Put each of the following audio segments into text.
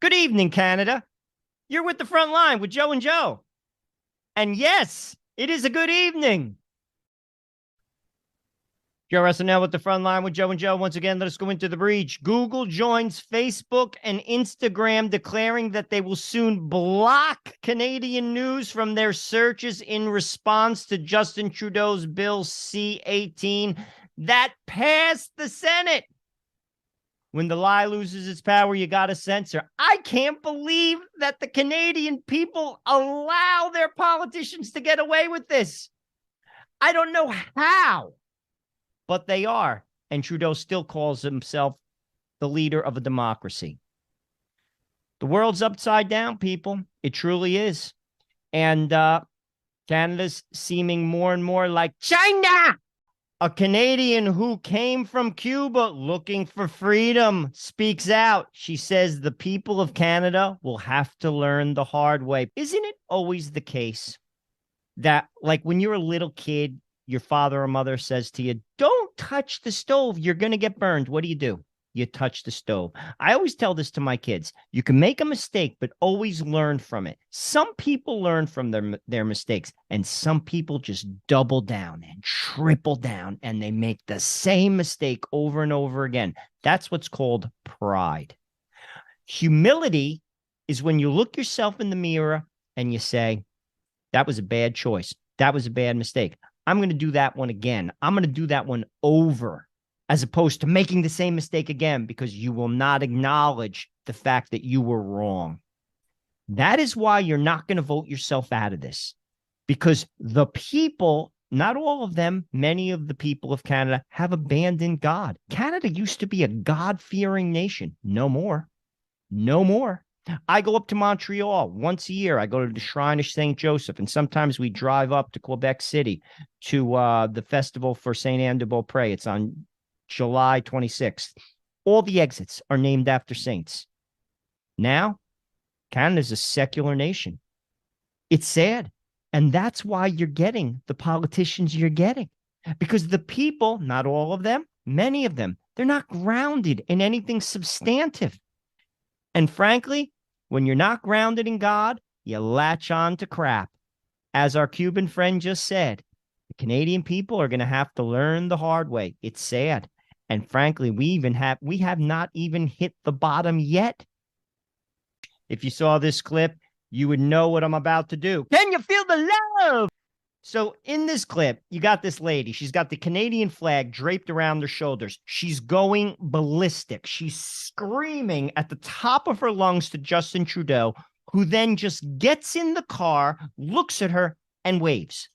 Good evening, Canada. You're with the front line with Joe and Joe. And yes, it is a good evening. Joe SNL with the front line with Joe and Joe. Once again, let us go into the breach. Google joins Facebook and Instagram, declaring that they will soon block Canadian news from their searches in response to Justin Trudeau's Bill C-18 that passed the Senate. When the lie loses its power, you got to censor. I can't believe that the Canadian people allow their politicians to get away with this. I don't know how, but they are. And Trudeau still calls himself the leader of a democracy. The world's upside down, people. It truly is. And Canada's seeming more and more like China. A Canadian who came from Cuba looking for freedom speaks out. She says the people of Canada will have to learn the hard way. Isn't it always the case that, like, when you're a little kid, your father or mother says to you, don't touch the stove, you're going to get burned. What do? You touch the stove. I always tell this to my kids. You can make a mistake, but always learn from it. Some people learn from their mistakes, and some people just double down and triple down, and they make the same mistake over and over again. That's what's called pride. Humility is when you look yourself in the mirror and you say, that was a bad choice. That was a bad mistake. I'm going to do that one again. I'm going to do that one over, as opposed to making the same mistake again, because you will not acknowledge the fact that you were wrong. That is why you're not going to vote yourself out of this, because the people, not all of them, many of the people of Canada have abandoned God. Canada used to be a God-fearing nation. No more. No more. I go up to Montreal once a year. I go to the Shrine of St. Joseph, and sometimes we drive up to Quebec City to the Festival for Saint Anne de Beaupré. It's on July 26th. All the exits are named after saints. Now, Canada's a secular nation. It's sad. And that's why you're getting the politicians you're getting. Because the people, not all of them, many of them, they're not grounded in anything substantive. And frankly, when you're not grounded in God, you latch on to crap. As our Cuban friend just said, the Canadian people are going to have to learn the hard way. It's sad. And frankly, we have not even hit the bottom yet. If you saw this clip, you would know what I'm about to do. Can you feel the love? So in this clip, you got this lady. She's got the Canadian flag draped around her shoulders. She's going ballistic. She's screaming at the top of her lungs to Justin Trudeau, who then just gets in the car, looks at her, and waves.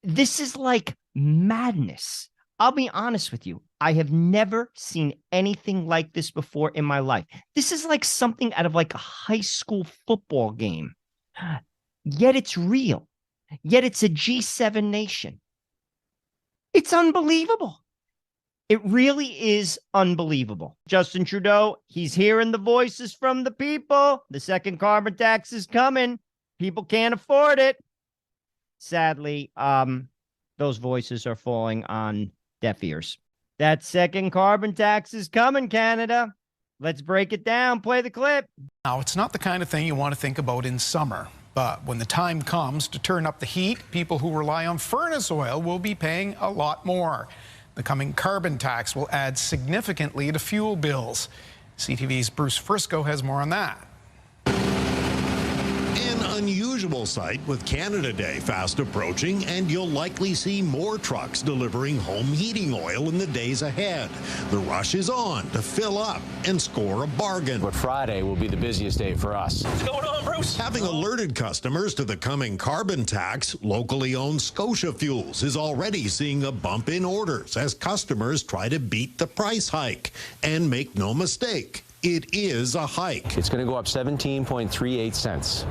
This is like madness. I'll be honest with you. I have never seen anything like this before in my life. This is like something out of like a high school football game. Yet it's real. Yet it's a G7 nation. It's unbelievable. It really is unbelievable. Justin Trudeau, he's hearing the voices from the people. The second carbon tax is coming. People can't afford it. Sadly, those voices are falling on deaf ears. That second carbon tax is coming, Canada. Let's break it down. Play the clip. Now, it's not the kind of thing you want to think about in summer. But when the time comes to turn up the heat, people who rely on furnace oil will be paying a lot more. The coming carbon tax will add significantly to fuel bills. CTV's Bruce Frisco has more on that. An unusual sight with Canada Day fast approaching, and you'll likely see more trucks delivering home heating oil in the days ahead. The rush is on to fill up and score a bargain. But Friday will be the busiest day for us. What's going on, Bruce? Having alerted customers to the coming carbon tax, locally owned Scotia Fuels is already seeing a bump in orders as customers try to beat the price hike. And make no mistake, it is a hike. It's going to go up 17.38 cents.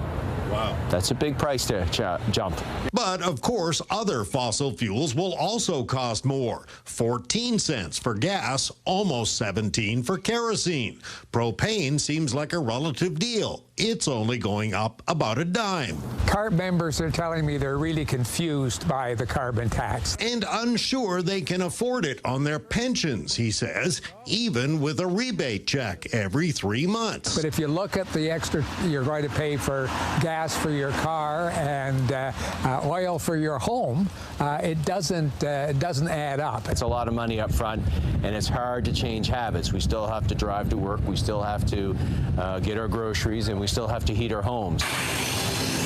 Wow. That's a big price to jump. But, of course, other fossil fuels will also cost more. 14 cents for gas, almost 17 for kerosene. Propane seems like a relative deal. It's only going up about a dime. CARB members are telling me they're really confused by the carbon tax. And unsure they can afford it on their pensions, he says, even with a rebate check every 3 months. But if you look at the extra you're going to pay for gas for your car and oil for your home, it doesn't add up. It's a lot of money up front, and it's hard to change habits. We still have to drive to work. We still have to get our groceries, and we still have to heat our homes.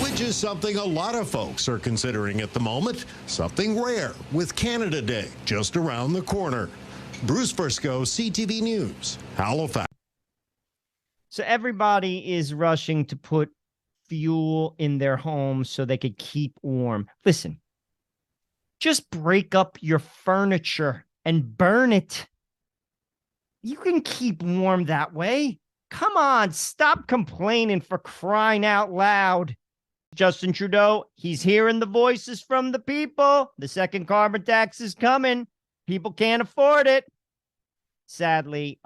Which is something a lot of folks are considering at the moment. Something rare with Canada Day just around the corner. Bruce Frisco, CTV News, Halifax. So everybody is rushing to put fuel in their homes so they could keep warm. Listen, just break up your furniture and burn it. You can keep warm that way. Come on, stop complaining, for crying out loud. Justin Trudeau, he's hearing the voices from the people. The second carbon tax is coming. People can't afford it. Sadly,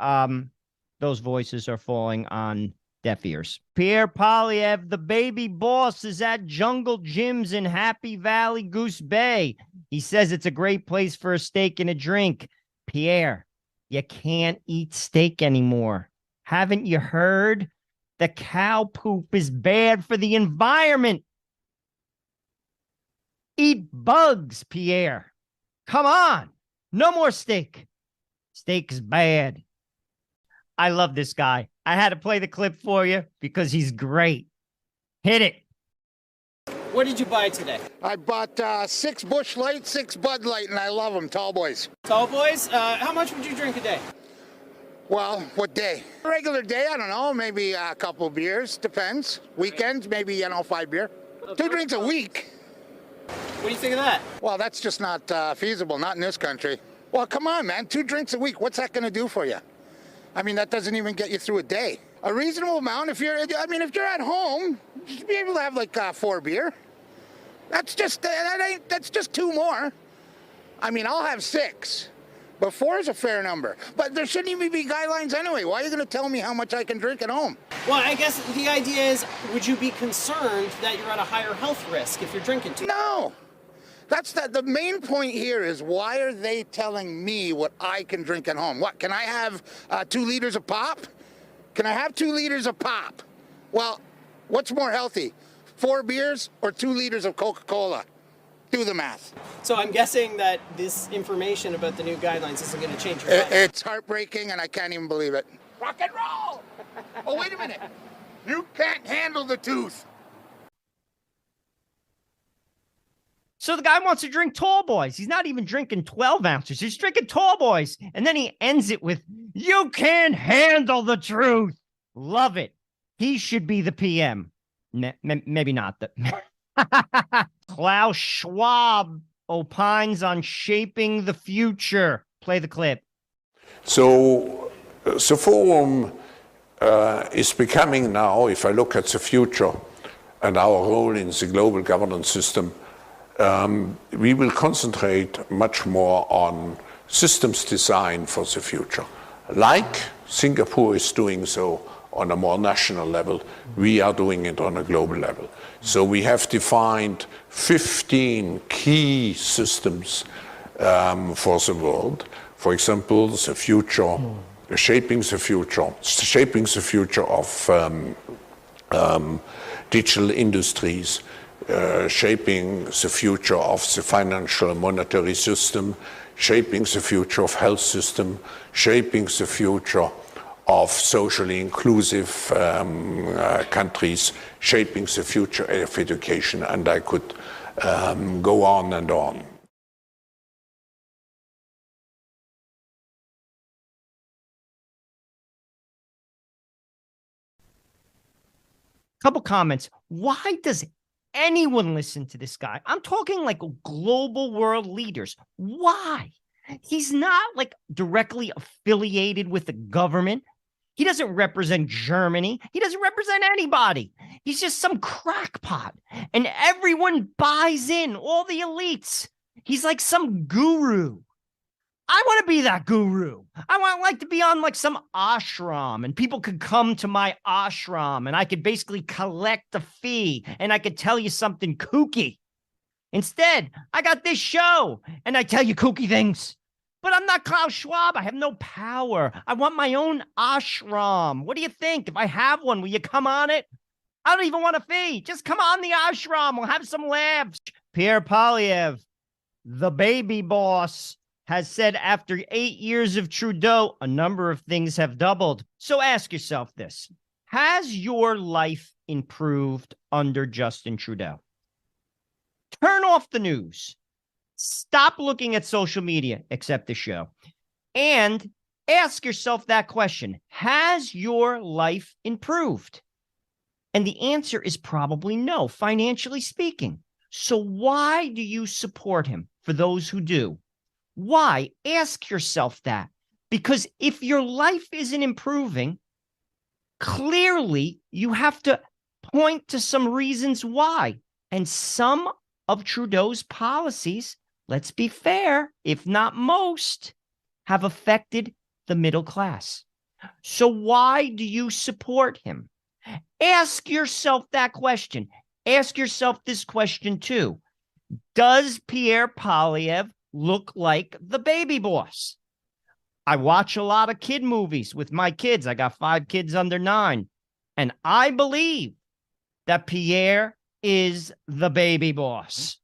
those voices are falling on deaf ears. Pierre Poilievre, the baby boss, is at Jungle Gyms in Happy Valley, Goose Bay. He says it's a great place for a steak and a drink. Pierre, you can't eat steak anymore. Haven't you heard? The cow poop is bad for the environment. Eat bugs, Pierre. Come on. No more steak. Steak is bad. I love this guy. I had to play the clip for you because he's great. Hit it. What did you buy today? I bought 6 Busch Light, 6 Bud Light, and I love them, tall boys. Tall boys? How much would you drink a day? Well, what day? Regular day, I don't know, maybe a couple beers, depends. Weekends, maybe, 5 beer. 2 drinks a week. What do you think of that? Well, that's just not feasible, not in this country. Well, come on, man, 2 drinks a week, what's that going to do for you? I mean, that doesn't even get you through a day. A reasonable amount, if you're at home, you should be able to have like 4 beer. That's just 2 more. I mean, I'll have 6. But 4 is a fair number. But there shouldn't even be guidelines anyway. Why are you going to tell me how much I can drink at home? Well, I guess the idea is, would you be concerned that you're at a higher health risk if you're drinking too much? No. That's the main point here is, why are they telling me what I can drink at home? What, can I have 2 liters of pop? Can I have 2 liters of pop? Well, what's more healthy, 4 beers or 2 liters of Coca-Cola? Do the math. So I'm guessing that this information about the new guidelines isn't going to change your life. It's heartbreaking, and I can't even believe it. Rock and roll! Oh, wait a minute. You can't handle the tooth. So the guy wants to drink tall boys. He's not even drinking 12 ounces. He's drinking tall boys. And then he ends it with, you can't handle the truth. Love it. He should be the PM. Maybe not. Klaus Schwab opines on shaping the future. Play the clip. So the forum is becoming now, if I look at the future and our role in the global governance system, we will concentrate much more on systems design for the future. Like Singapore is doing so on a more national level, we are doing it on a global level. So we have defined 15 key systems for the world. For example, the future, shaping the future of digital industries, shaping the future of the financial monetary system, shaping the future of health system, shaping the future of socially inclusive countries, shaping the future of education, and I could go on and on. Couple comments. Why does anyone listen to this guy? I'm talking like global world leaders. Why? He's not like directly affiliated with the government. He doesn't represent Germany. He doesn't represent anybody. He's just some crackpot. And everyone buys in, all the elites. He's like some guru. I want to be that guru. I want like to be on like some ashram, and people could come to my ashram and I could basically collect a fee and I could tell you something kooky. Instead, I got this show and I tell you kooky things. But I'm not Klaus Schwab. I have no power. I want my own ashram. What do you think? If I have one, will you come on it? I don't even want a fee. Just come on the ashram. We'll have some laughs. Pierre Poilievre, the baby boss, has said after 8 years of Trudeau, a number of things have doubled. So ask yourself this. Has your life improved under Justin Trudeau? Turn off the news. Stop looking at social media, except the show, and ask yourself that question. Has your life improved? And the answer is probably no, financially speaking. So why do you support him? For those who do, why? Ask yourself that. Because if your life isn't improving, clearly you have to point to some reasons why. And some of Trudeau's policies, let's be fair, if not most, have affected the middle class. So why do you support him? Ask yourself that question. Ask yourself this question too. Does Pierre Poilievre look like the baby boss? I watch a lot of kid movies with my kids. I got 5 kids under 9. And I believe that Pierre is the baby boss.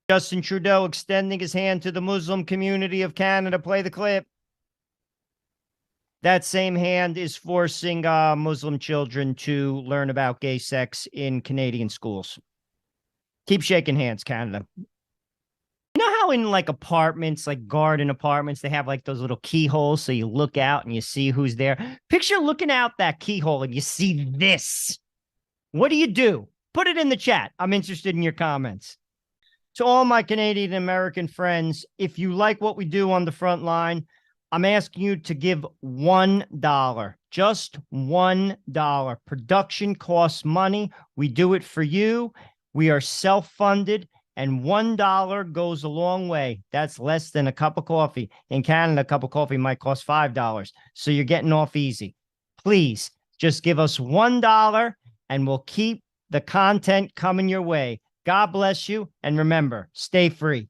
Justin Trudeau extending his hand to the Muslim community of Canada. Play the clip. That same hand is forcing Muslim children to learn about gay sex in Canadian schools. Keep shaking hands, Canada. You know how in like apartments, like garden apartments, they have like those little keyholes so you look out and you see who's there? Picture looking out that keyhole and you see this. What do? Put it in the chat. I'm interested in your comments. To all my Canadian American friends, if you like what we do on the front line, I'm asking you to give $1, just $1. Production costs money. We do it for you. We are self-funded, and $1 goes a long way. That's less than a cup of coffee. In Canada, a cup of coffee might cost $5. So you're getting off easy. Please just give us $1 and we'll keep the content coming your way. God bless you. And remember, stay free.